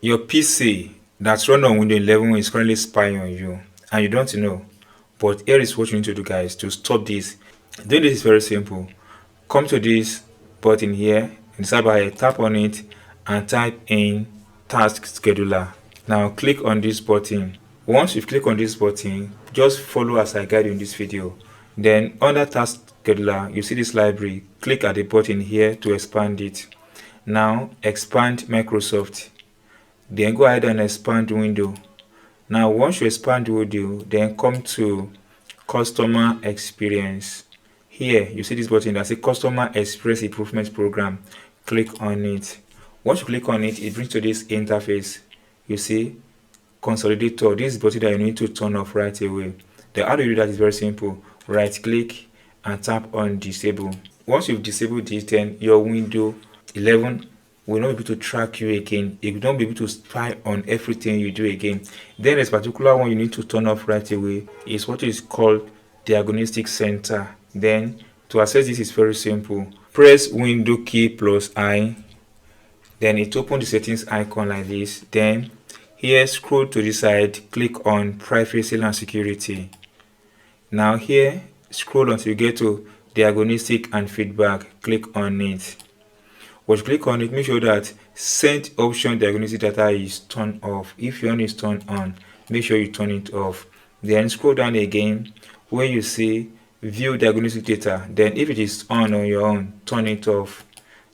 Your PC that's run on Windows 11 is currently spying on you and you don't know. But here is what you need to do, guys, to stop this. Doing this is very simple. Come to this button here in the sidebar, tap on it and type in task scheduler. Now click on this button. Once you click on this button, just follow as I guide you in this video. Then under task scheduler, you see this library. Click at the button here to expand it. Now expand Microsoft. Then go ahead and expand window. Now once you expand window, then come to customer experience. Here you see this button that says customer experience improvement program. Click on it. Once you click on it, it brings to this interface. You see consolidator. This is the button that you need to turn off right away. The how to do that is very simple. Right click and tap on disable. Once you've disabled this, then your Windows 11 will not be able to track you again. It will not be able to spy on everything you do again. Then this particular one you need to turn off right away is what is called diagnostic center. Then to access this is very simple. Press window key plus I. Then it opens the settings icon like this. Then here scroll to the side, click on privacy and security. Now here scroll until you get to diagnostic and feedback. Click on it. Once you click on it, make sure that send option diagnostic data is turned off. If your one is turned on, make sure you turn it off. Then scroll down again where you see view diagnostic data. Then if it is on your own, turn it off.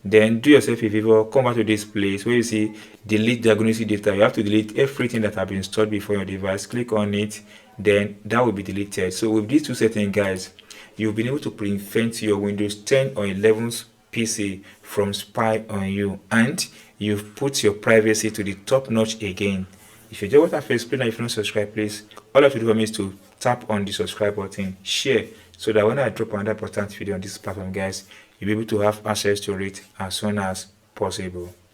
Then do yourself a favor, come back to this place where you see delete diagnostic data. You have to delete everything that have been installed before your device. Click on it, then that will be deleted. So with these two settings, guys, you've been able to prevent your Windows 10 or 11's PC from spy on you, and you've put your privacy to the top notch again. If you enjoy what I've explained and if you're not subscribed, please, all you have to do for me is to tap on the subscribe button, share, so that when I drop another important video on this platform, guys, you'll be able to have access to it as soon as possible.